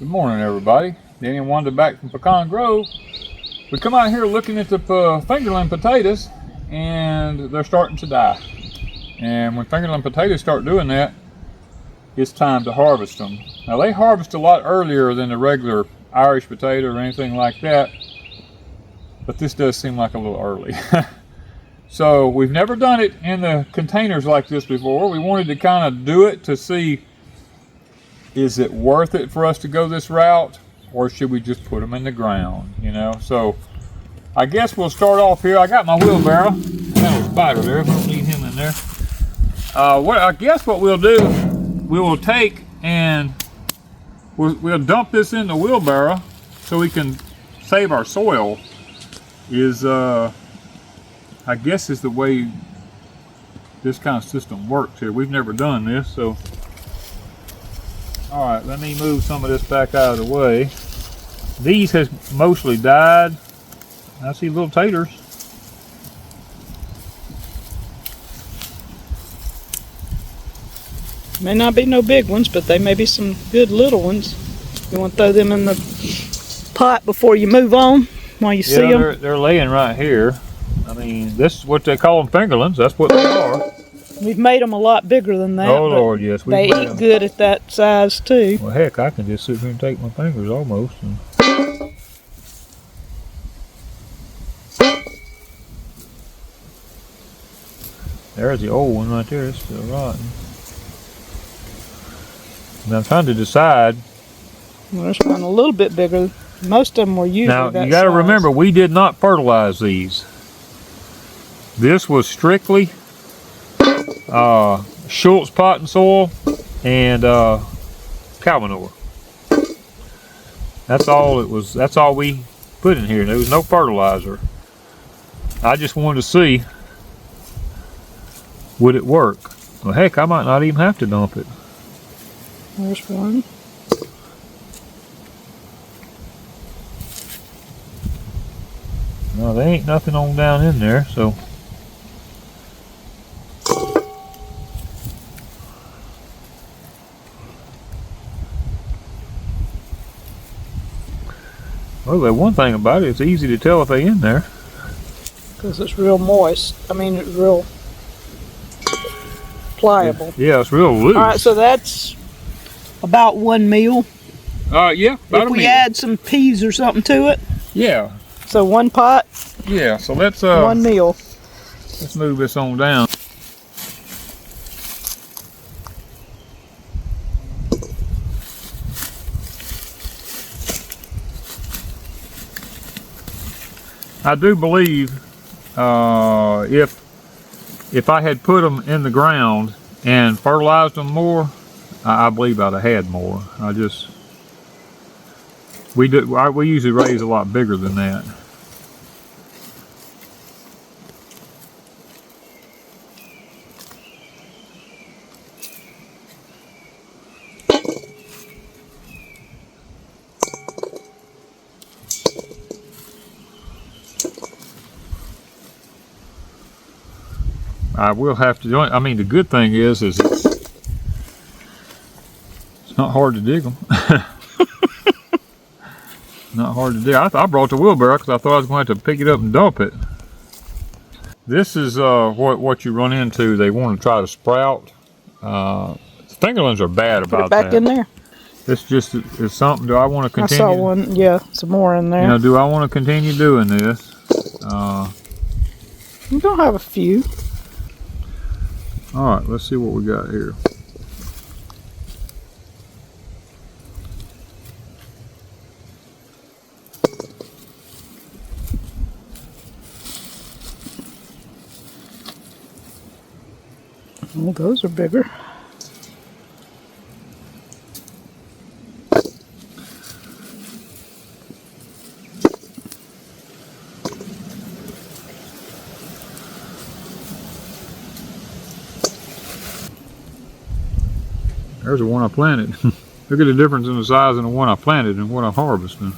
Good morning, everybody. Danny and Wanda back from Pecan Grove. We come out here looking at the fingerling potatoes, and they're starting to die. And when fingerling potatoes start doing that, it's time to harvest them. Now they harvest a lot earlier than the regular Irish potato or anything like that, but this does seem like a little early. So we've never done it in the containers like this before. We wanted to kind of do it to see, is it worth it for us to go this route, or should we just put them in the ground, you know? So I guess we'll start off here. I got my wheelbarrow. Got a spider there, we don't need him in there. I guess what we'll do, we will take and we'll dump this in the wheelbarrow so we can save our soil. I guess is the way this kind of system works here. We've never done this, so. All right, let me move some of this back out of the way. These has mostly died. I see little taters. May not be no big ones, but they may be some good little ones. You want to throw them in the pot before you move on while you see them? They're laying right here. I mean, this is what they call them, fingerlings. That's what they are. We've made them a lot bigger than that. Oh Lord, yes. They eat good at that size too. Well, heck, I can just sit here and take my fingers almost. And... There's the old one right there. It's still rotten. And I'm trying to decide. Well, there's one a little bit bigger. Most of them were usually that size. Now, you got to remember, we did not fertilize these. This was strictly Schultz potting soil and cow manure. That's all it was. That's all we put in here. There was no fertilizer. I just wanted to see, would it work? Well, heck, I might not even have to dump it. There's one. No, there ain't nothing on down in there, so. Well, the one thing about it, it's easy to tell if they're in there. Because it's real moist. I mean, it's real pliable. Yeah, it's real loose. All right, so that's about 1 meal. Yeah, about if we add some peas or something to it. Yeah. So 1 pot. Yeah, so let's 1 meal. Let's move this on down. I do believe if I had put them in the ground and fertilized them more, I believe I'd have had more. We usually raise a lot bigger than that. I will have to join. I mean, the good thing is it's not hard to dig them. Not hard to dig. I brought the wheelbarrow because I thought I was going to have to pick it up and dump it. This is what you run into. They want to try to sprout. Fingerlings are bad about that. Put it back in there. This just is something. Do I want to continue? I saw one. Yeah, some more in there. You know, do I want to continue doing this? You don't have a few. All right, let's see what we got here. Oh, those are bigger. There's the one I planted. Look at the difference in the size of the one I planted and what I'm harvesting.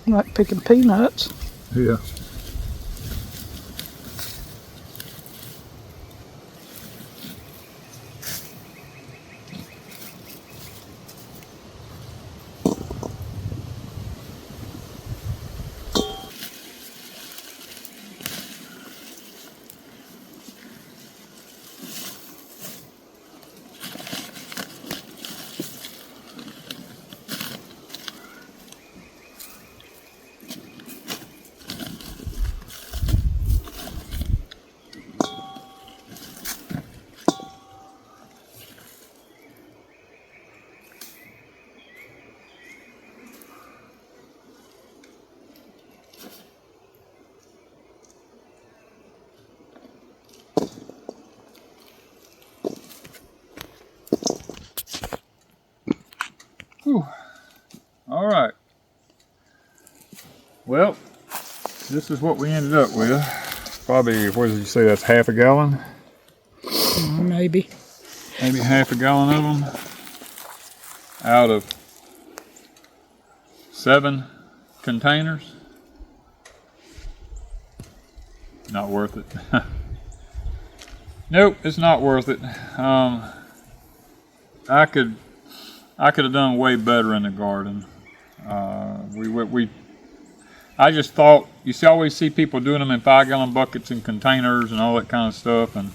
Like picking peanuts. Yeah. Whew. All right. Well, this is what we ended up with. Probably, what did you say, that's half a gallon? Maybe. Maybe half a gallon of them out of 7 containers. Not worth it. Nope, it's not worth it. I could have done way better in the garden. I just thought, you always see people doing them in 5-gallon buckets and containers and all that kind of stuff, and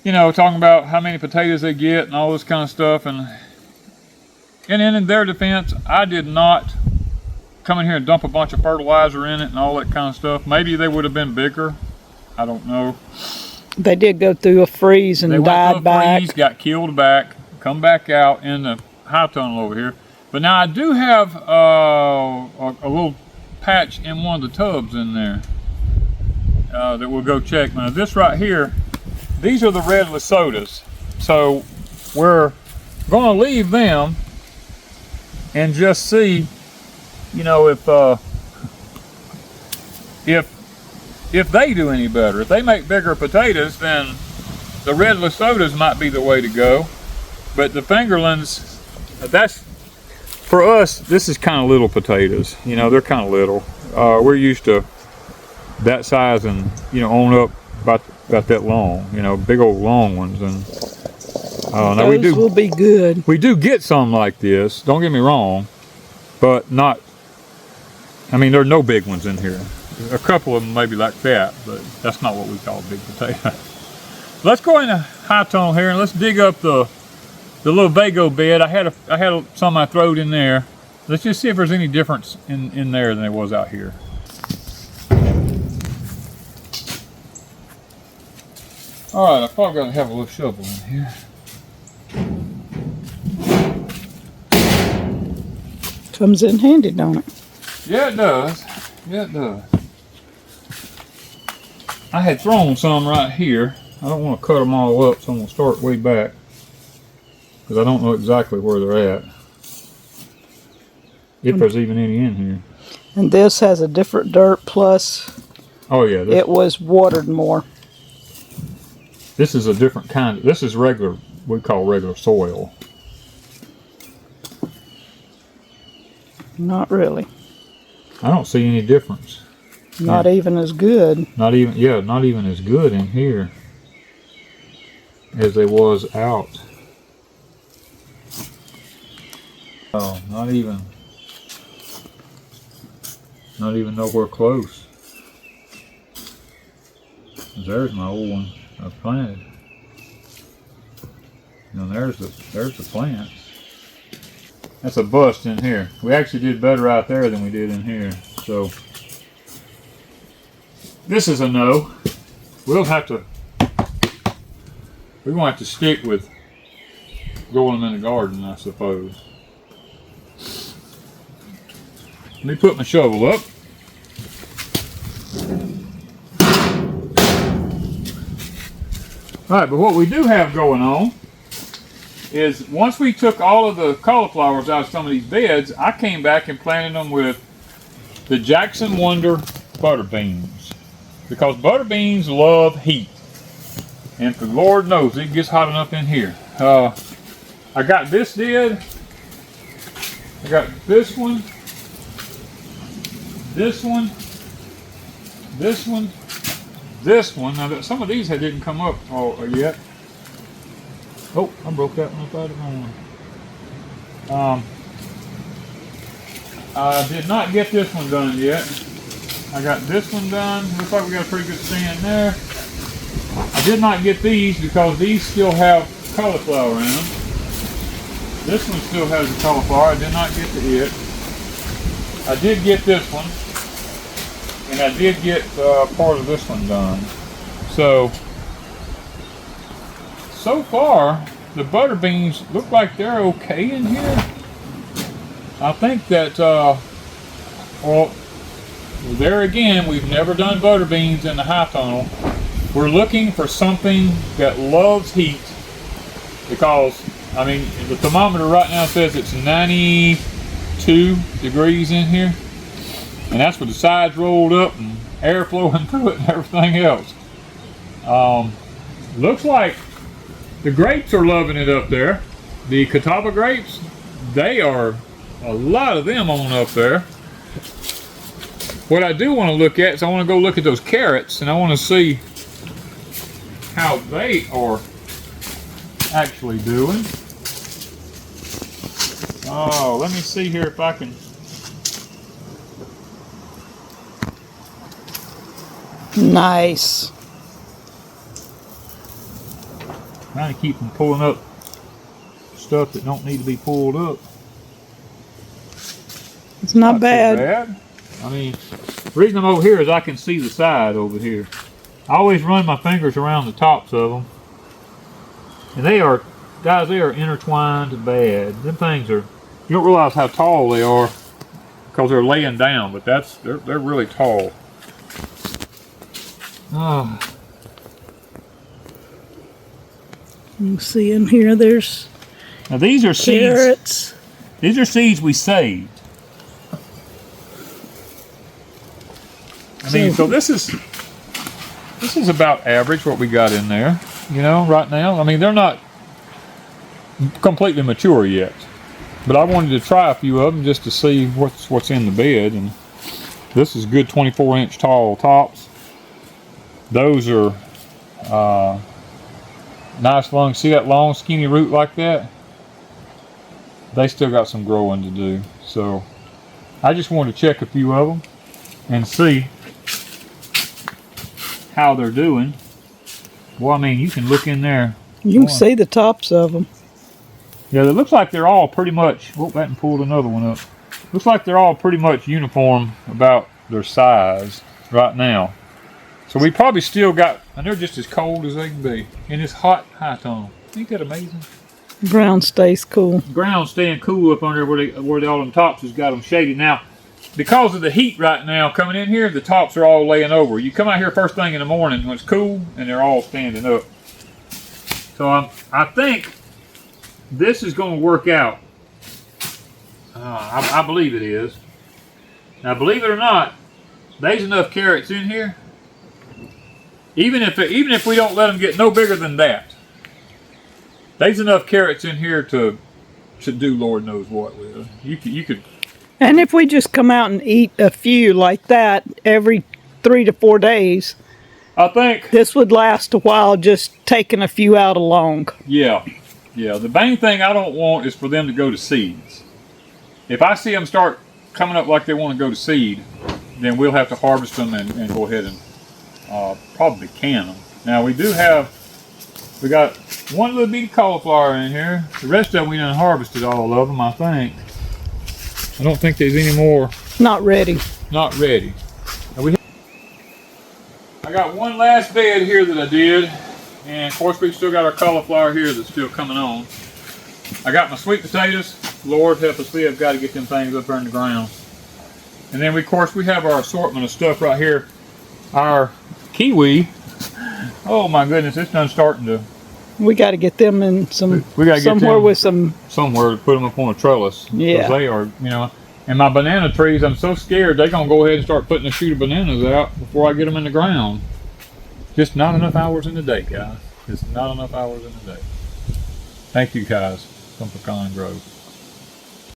you know, talking about how many potatoes they get and all this kind of stuff. And in their defense, I did not come in here and dump a bunch of fertilizer in it and all that kind of stuff. Maybe they would have been bigger. I don't know. They did go through a freeze and died back. Freeze, got killed back, come back out in the high tunnel over here. But now I do have a little patch in one of the tubs in there that we'll go check. Now this right here, these are the red Lesotas. So we're going to leave them and just see, you know, if they do any better. If they make bigger potatoes, then the red Lesotas might be the way to go. But the fingerlings, that's, for us, this is kind of little potatoes. You know, they're kind of little. We're used to that size and, you know, on up about that long. You know, big old long ones. And now Those will be good. We do get some like this. Don't get me wrong, but not. I mean, there are no big ones in here. A couple of them maybe like that, but that's not what we call a big potato. Let's go in a high tunnel here and let's dig up the little VEGO bed. I had some I throwed in there. Let's just see if there's any difference in there than there was out here. All right, I probably got to have a little shovel in here. Comes in handy, don't it? Yeah, it does. Yeah, it does. I had thrown some right here. I don't want to cut them all up, so I'm going to start way back, because I don't know exactly where they're at, if there's even any in here. And this has a different dirt, plus oh yeah, it was watered more. This is a different kind. This is regular, we call regular soil. Not really. I don't see any difference. Not even as good. Not even, yeah, not even as good in here as they was out. Oh, not even nowhere close. There's my old one I planted. And there's the plants. That's a bust in here. We actually did better out there than we did in here. So this is a no. We're gonna have to stick with growing them in the garden, I suppose. Let me put my shovel up. All right, but what we do have going on is once we took all of the cauliflowers out of some of these beds, I came back and planted them with the Jackson Wonder butter beans, because butter beans love heat, and the Lord knows it gets hot enough in here. I got this one, this one, this one, this one. Now, some of these didn't come up yet. Oh, I broke that one up out of one. I did not get this one done yet. I got this one done. Looks like we got a pretty good stand there. I did not get these because these still have cauliflower in them. This one still has a cauliflower. I did not get to it. I did get this one. And I did get part of this one done. So far, the butter beans look like they're okay in here. I think that, well, there again, we've never done butter beans in the high tunnel. We're looking for something that loves heat because, I mean, the thermometer right now says it's 92 degrees in here. And that's with the sides rolled up and air flowing through it and everything else. Looks like the grapes are loving it up there. The Catawba grapes, they are a lot of them on up there. What I do want to look at is I want to go look at those carrots and I want to see how they are actually doing. Oh, let me see here if I can. Nice. Trying to keep from pulling up stuff that don't need to be pulled up. It's not bad. Too bad. I mean, the reason I'm over here is I can see the side over here. I always run my fingers around the tops of them. And they are, guys, they are intertwined bad. Them things are, you don't realize how tall they are because they're laying down, but they're really tall. Oh. You see in here, there's Now these are carrots. Seeds. These are seeds we saved. I mean, so this is about average what we got in there, you know, right now. I mean, they're not completely mature yet, but I wanted to try a few of them just to see what's in the bed. And this is good 24-inch tall tops. Those are nice long. See that long skinny root like that? They still got some growing to do. So I just wanted to check a few of them and see how they're doing. Well, I mean, you can look in there. You can see the tops of them. Yeah, it looks like they're all pretty much, oh, that and pulled another one up. Looks like they're all pretty much uniform about their size right now. So we probably still got, and they're just as cold as they can be in this hot high tunnel. Ain't that amazing? Ground stays cool. Ground's staying cool up under where all them tops has got them shaded. Now, because of the heat right now coming in here, the tops are all laying over. You come out here first thing in the morning when it's cool, and they're all standing up. So I think this is going to work out. I believe it is. Now, believe it or not, there's enough carrots in here. Even if we don't let them get no bigger than that, there's enough carrots in here to do Lord knows what with. You could. And if we just come out and eat a few like that every 3 to 4 days, I think this would last a while. Just taking a few out along. Yeah. The main thing I don't want is for them to go to seeds. If I see them start coming up like they want to go to seed, then we'll have to harvest them and go ahead and probably can them. Now we got one little bitty cauliflower in here. The rest of them we done harvested all of them, I think. I don't think there's any more. Not ready. Not ready. I got one last bed here that I did, and of course we've still got our cauliflower here that's still coming on. I got my sweet potatoes. Lord help us, we have got to get them things up there in the ground. And then of course we have our assortment of stuff right here. Our kiwi, oh my goodness, it's done starting to. We got to get them in some somewhere with some somewhere to put them up on a trellis. Yeah, they are, you know. And my banana trees, I'm so scared they're gonna go ahead and start putting a shoot of bananas out before I get them in the ground. Just not enough hours in the day, guys. Just not enough hours in the day. Thank you guys from Pecan Grove.